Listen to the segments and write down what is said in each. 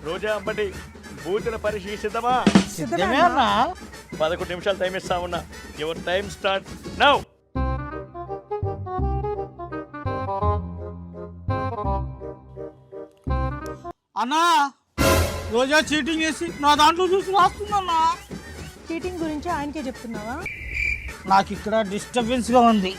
రోజా అంబటి బూతుల పరీక్ష సిద్ధమా? సిద్ధమే అన్నా. 11 నిమిషాలు టైం ఇస్తా ఉన్నా. Your time start now. అన్నా రోజా చీటింగ్ చేసి నా దాంట్లో చూసి రాస్తుందన్నా. చీటింగ్ గురించి ఆయనకే చెప్తున్నావా? నాకు ఇక్కడ డిస్టర్బెన్స్ గా ఉంది.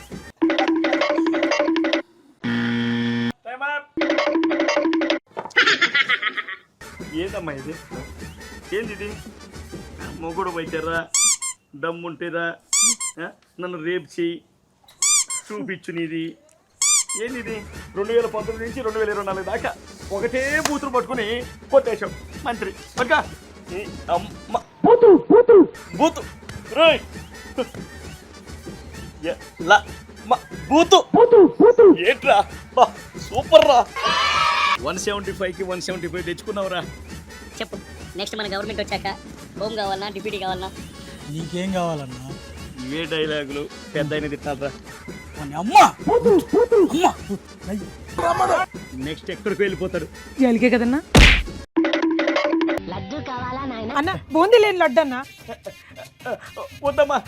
ఏందమ్మా ఇది? ఏంది మొగుడు పోయితారా? దమ్ముంటేరా? నన్ను రేపు చెయ్యి చూపించు నీది. ఏంది 2019 నుంచి 2024 దాకా ఒకటే బూతులు పట్టుకుని కొట్టేశాం మంత్రి. బూతు రోయ్ బూతు ఏంట్రా సూపర్ రా. 175కి 175 తెచ్చుకున్నావురా. చెప్పు. నెక్స్ట్ మన గవర్నమెంట్ వచ్చాక హోమ్ కావాలన్నా డిప్యూటీ కావాలన్నా? నీకేం కావాలన్నా? ఇవే డైలాగులు పెద్ద అయిన తిట్టాలరా. నెక్స్ట్ ఎక్కడికి వెళ్ళిపోతాడు? జైలుకే కదన్నా. లడ్డు కావాలా నాయనా? అన్న బూందీ లేని లడ్డు అన్న. వద్దమ్మా,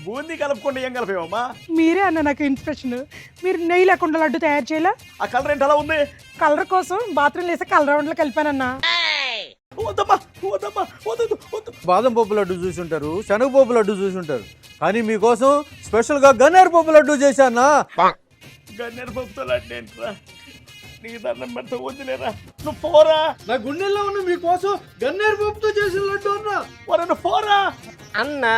బూందీ కలుపుకుండా ఏం కలిపేవమ్మా? మీరే అన్న నాకు ఇన్స్పిరేషన్. మీరు నెయ్యి లేకుండా లడ్డు తయారు చేయాలా? ఆ కలర్ ఏంటి అలా ఉంది? కలర్ కోసం బాత్రూమ్ వేసే కలర్ రౌండ్లో కలిపానన్నా. వద్దమ్మా వద్దమ్మా వద్దు వద్దు. బాదం పప్పు లడ్డు చూసుంటారు, శనగపప్పు లడ్డు చూసుంటారు, కానీ మీకోసం స్పెషల్ గా గన్నేరు పప్పు లడ్డు చేశానా. గన్నేరు పప్పుతో లడ్డు ఏంట్రా? నీకు దండం పెడతా వద్దులేరా. నువ్వు పోరా. నా గుండెల్లో ఉన్న మీకోసం గన్నేరు పప్పుతో చేసిన లడ్డు అన్నా. నువ్వు పోరా అన్నా.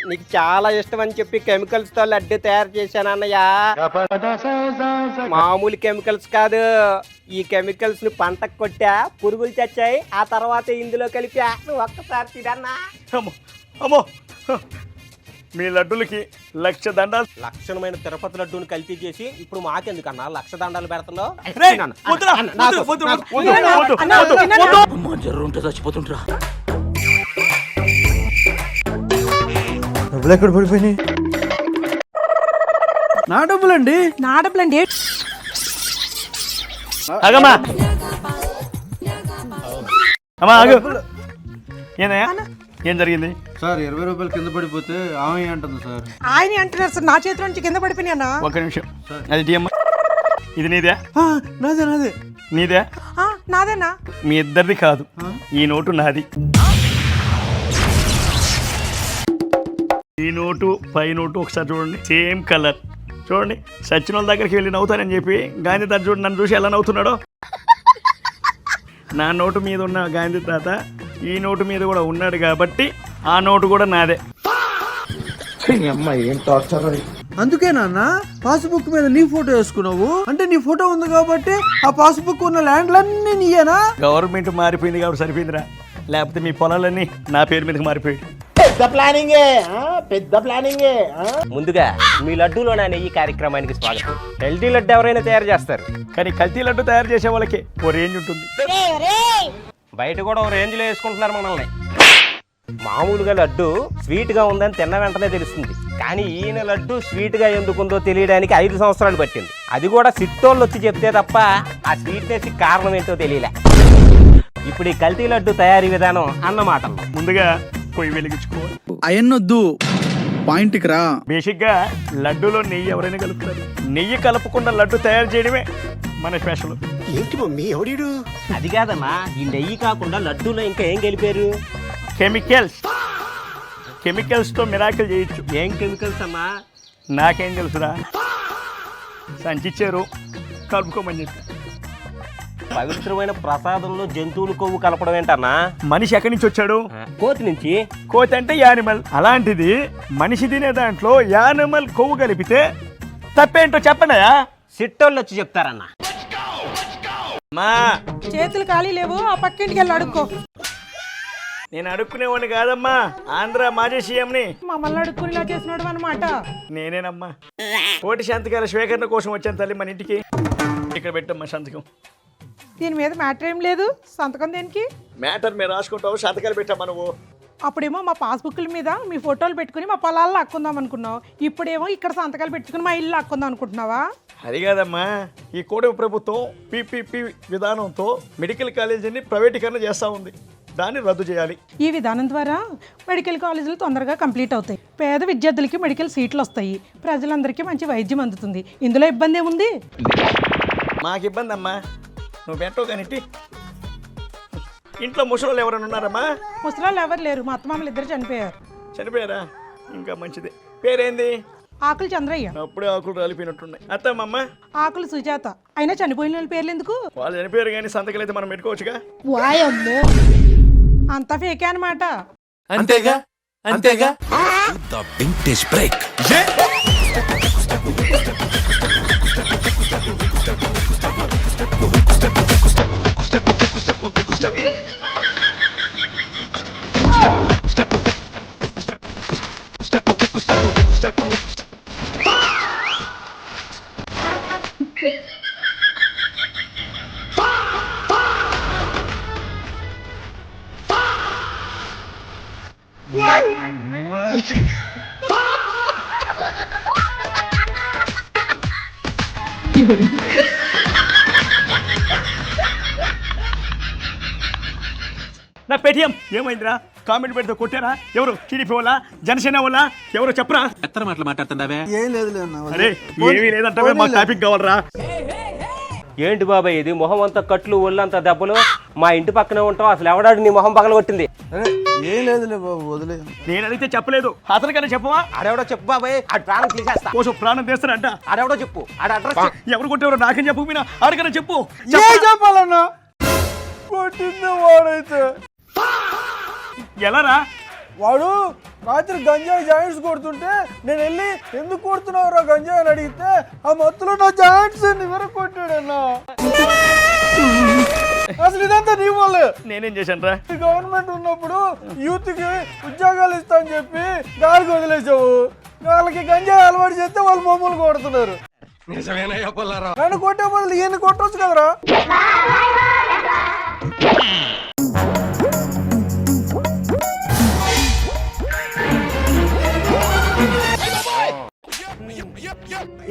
నీకు చాలా ఇష్టం అని చెప్పి కెమికల్స్ తో లడ్డు తయారు చేశాను అన్నయ్య. మామూలు కెమికల్స్ కాదు, ఈ కెమికల్స్ ని పంటకు కొట్టా, పురుగులు చచ్చాయి, ఆ తర్వాత ఇందులో కలిపా. నువ్వు ఒక్కసారి తినన్నా. అమ్మో అమ్మో, మీ లడ్డులకి 1,00,000 దండాలు. లక్షణమైన తిరుపతి లడ్డూని కల్తీ చేసి ఇప్పుడు మాకెందుకన్నా 1,00,000 దండాలు పెడుతున్నావు? చచ్చిపోతుంటా. డబ్బులు ఎక్కడ పడిపోయినాయి? నా డబ్బులండి. నా డబ్బులండి. ఆగమ్మా అమ్మా ఆగు. ఏనయ్యా ఏం జరిగింది? సార్ 20 రూపాయలు కింద పడిపోతే ఆమె అంటుంది సార్. ఆయన అంటున్నారు సార్, నా చేతిలో నుంచి కింద పడిపోయినా అన్న. ఒక్క నిమిషం. అది టీ అమ్మా. ఇది నీదే? నాదే నాదే. నీదే? నాదేనా? మీ ఇద్దరిది కాదు, ఈ నోటు నాది. ఈ నోటు పై నోటు ఒకసారి చూడండి, సేమ్ కలర్. చూడండి, సచిన వాళ్ళ దగ్గరికి వెళ్ళి నవ్వుతానని చెప్పి గాంధీ తాత చూడండి నన్ను చూసి ఎలా నవ్వుతున్నాడో. నా నోటు మీద ఉన్న గాంధీ తాత ఈ నోటు మీద కూడా ఉన్నాడు కాబట్టి ఆ నోటు కూడా నాదే. అందుకే నాన్న పాస్బుక్ మీద నీ ఫోటో వేసుకున్నావు. అంటే నీ ఫోటో ఉంది కాబట్టి ఆ పాస్బుక్ ఉన్న ల్యాండ్లన్నీ నీయేనా? గవర్నమెంట్ మారిపోయింది కాబట్టి సరిపోయిందిరా, లేకపోతే మీ పొలాలన్నీ నా పేరు మీదకి మారిపోయాయి. పెద్ద ప్లానింగే. ముందుగా మీ లడ్డూలో నా నెయ్యి కార్యక్రమానికి స్వాగతం. హెల్దీ లడ్డు ఎవరైనా తయారు చేస్తారు, కానీ కల్తీ లడ్డు తయారు చేసే వాళ్ళకి ఓ రేంజ్ ఉంటుంది. బయట కూడా ఓ రేంజ్ లో వేసుకుంటున్నారు మనల్ని. మామూలుగా లడ్డు స్వీట్ గా ఉందని తిన్న వెంటనే తెలుస్తుంది, కానీ ఈయన లడ్డు స్వీట్ గా ఎందుకుందో తెలియడానికి 5 సంవత్సరాలు పట్టింది. అది కూడా సిట్టోళ్ళు వచ్చి చెప్తే తప్ప ఆ స్వీట్నెస్ కారణం ఏంటో తెలియలే. ఇప్పుడు ఈ కల్తీ లడ్డు తయారీ విధానం అన్నమాట. ముందుగా పొయ్యి వెలిగించుకోవాలి. అయన్నొద్దు, పాయింట్కి రా. బేసిక్ గా లడ్డూలో నెయ్యి ఎవరైనా కలుపుతారు. నెయ్యి కలపకుండా లడ్డు తయారు చేయడమే మన స్పెషల్. ఏంటి మమ్మీ ఎవడీడు? అది కాదమ్మా, ఈ నెయ్యి కాకుండా లడ్డూలో ఇంకా ఏం కలిపారు? కెమికల్స్. కెమికల్స్ తో మిరాకిల్ చేయొచ్చు. ఏం కెమికల్స్ అమ్మా? నాకేం తెలుసురా, సంచిచ్చారు కలుపుకోమని చెప్పి. పవిత్రమైన ప్రసాదంలో జంతువులు కొవ్వు కలపడం ఏంటన్నా? మనిషి ఎక్కడి నుంచి వచ్చాడు? కోతి నుంచి. కోతి అంటే యానిమల్. అలాంటిది మనిషి తినే దాంట్లో యానిమల్ కొవ్వు కలిపితే తప్పేంటో చెప్పండియా. సిట్టోళ్ళు వచ్చి చెప్తారన్నా. మా చేతులు ఖాళీ లేవు, ఆ పక్కింటికి వెళ్ళి అడుక్కో. నేను అడుక్కునేవాడిని కాదమ్మా, ఆంధ్ర మాజీ సీఎంని. మమ్మల్ని అడుక్కునేలా చేసినాడు అన్నమాట. నేనేనమ్మా. కోటి సంతకాల స్వీకరణ కోసం వచ్చాను తల్లి మన ఇంటికి. ఇక్కడ పెట్టమ్మా సంతకం. దీని మీద మ్యాటర్ ఏం లేదు, సంతకం దేనికి? మ్యాటర్ మీరు రాసుకుంటావు, సంతకాలు పెట్టమ్మా నువ్వు. అప్పుడేమో మా పాస్బుక్ల మీద మీ ఫోటోలు పెట్టుకుని మా పొలాల్లో లాక్కుందాం అనుకున్నావు. ఇప్పుడేమో ఇక్కడ సంతకాలు పెట్టుకుని మా ఇల్లు లాక్కుందాం అనుకుంటున్నావా? అది కాదమ్మా, ఈ కూటమి ప్రభుత్వం పీపీపీ విధానంతో మెడికల్ కాలేజీని ప్రైవేటీకరణ చేస్తూ ఉంది. దాన్ని రద్దు చేయాలి. ఈ విధానం ద్వారా మెడికల్ కాలేజీలు తొందరగా కంప్లీట్ అవుతాయి. పేద విద్యార్థులకి మెడికల్ సీట్లు వస్తాయి. ప్రజలందరికీ మంచి వైద్యం అందుతుంది. ఇందులో ఇబ్బంది ఏముంది? మాకు ఇబ్బంది అమ్మా, నువ్వు పెట్టవు కానీ ఇంట్లో ముసలోళ్ళు ఎవరైనా ఉన్నారమ్మా? ముసలాళ్ళు ఎవరు లేరు. మా అత్తమామలు ఇద్దరు చనిపోయారు. చనిపోయారా? ఇంకా మంచిది. పేరేంది? ఆకులు చంద్రయ్య. అప్పుడే ఆకులు రాలిపోయినట్టున్నాయి. అత్తమ్మమ్మ? ఆకులు సుజాత. అయినా చనిపోయిన వాళ్ళ పేర్లు ఎందుకు? వాళ్ళు చనిపోయారు కానీ సంతకాలు అయితే మనం పెట్టుకోవచ్చుగా. అంతా ఫేకే అనమాట. అంతేగా అంతేగా. Vintage break. నా పేటిఎం ఏమైందిరా? కామెంట్ పెడితే కొట్టారా? ఎవరు? టీడీపీ వాళ్ళ, జనసేన వాళ్ళ, ఎవరు చెప్పరా? ఎత్తర మాటలు మాట్లాడుతుందావే. ఏం లేదు అన్న. అరే ఏమీ లేదంటే మాకు టాపిక్ కావాలరా. ఏంటి బాబాయ్ ఇది? మొహం అంతా కట్లు, ఒళ్ళంతా దెబ్బలు. మా ఇంటి పక్కనే ఉంటావు, అసలు ఎవడాడు నీ మొహం పగల కొట్టింది? అరే ఏం లేదులే బాబు, వదిలే. నేను అడిగితే చెప్పలేదు, అతనికన్నా చెప్పవా? ఆడెవడో చెప్పు బాబాయ్, ఆడ ప్రాణం తీసేస్తా. కోసం ప్రాణం తీస్తానంట. ఆడెవడో చెప్పు, ఆడ అడ్రస్ ఎవరు కొట్టేవారు నాకేం చెప్పు, మీనా ఆడికన్నా చెప్పు. ఏం చెప్పాలన్నా? కొట్టింది వాడైతే. ఎలారా? వాడు రాత్రి గంజాయి జాయింట్స్ కొడుతుంటే నేను వెళ్ళి ఎందుకు కొడుతున్నావురా గంజాయి అని అడిగితే ఆ మత్తులో నా జాయింట్స్ నివరకు కొట్టాడన్నా. అసలు ఇదంతా నీ వల్లే. నేనేం చేశాను రా? గవర్నమెంట్ ఉన్నప్పుడు యూత్ కి ఉద్యోగాలు ఇస్తా అని చెప్పి గాలికి వదిలేసావు. వాళ్ళకి గంజాయి అలవాటు చేస్తే వాళ్ళు మమ్మల్ని కొడుతున్నారు. నన్ను కొట్టే బదులు ఈయన కొట్టవచ్చు కదరా.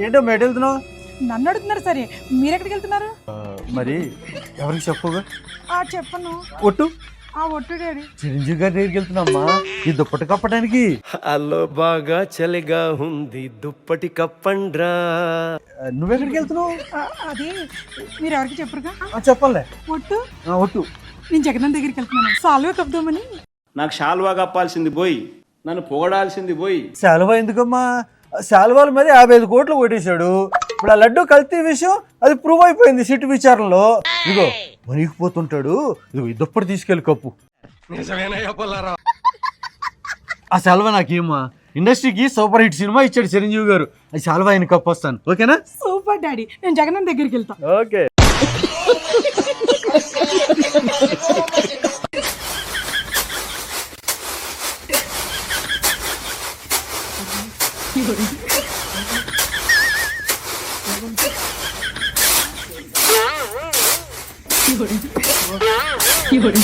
ఏంటో మేట వెళ్తున్నావు? నన్ను అడుగుతున్నారు. సరే మీరెక్కడికి వెళ్తున్నారు? మరి ఎవరికి చెప్పగా? చెప్పను. ఒట్టు. ఒట్టు డాడీ. చిరంజీవి గారి దగ్గరికి వెళ్తున్నామ్మా, ఈ దుప్పటి కప్పడానికి. అల్లో బాగా చలిగా ఉంది, దుప్పటి కప్పండ్రా. నువ్వెక్కడికి వెళ్తున్నావు? అది మీరు ఎవరికి చెప్పరుగా. చెప్పలే. ఒట్టు. ఒట్టు. నేను జగన్ దగ్గరికి వెళ్తున్నాను, సాల్వే కప్పుదామని. నాకు శాల్వా కప్పాల్సింది పోయి నన్ను పొగడాల్సింది పోయి. శాలువా ఎందుకమ్మా? శాలువాల మీద 55 కోట్లు కొట్టేశాడు. ఇప్పుడు ఆ లడ్డు కల్తీ విషయం అది ప్రూవ్ అయిపోయింది సిట్ విచారణలో. ఇదిగో వణికిపోతుంటాడు, ఇదిగో ఈ దుప్పటి తీసుకెళ్ళి కప్పు. ఆ శాలువా నాకేమా? ఇండస్ట్రీకి సూపర్ హిట్ సినిమా ఇచ్చాడు చిరంజీవి గారు. ఆ శాలువా ఆయన కప్పు వస్తాను, ఓకేనా? సూపర్ డాడీ, నేను జగన్ దగ్గరికి వెళ్తా. ఓకే. কি করে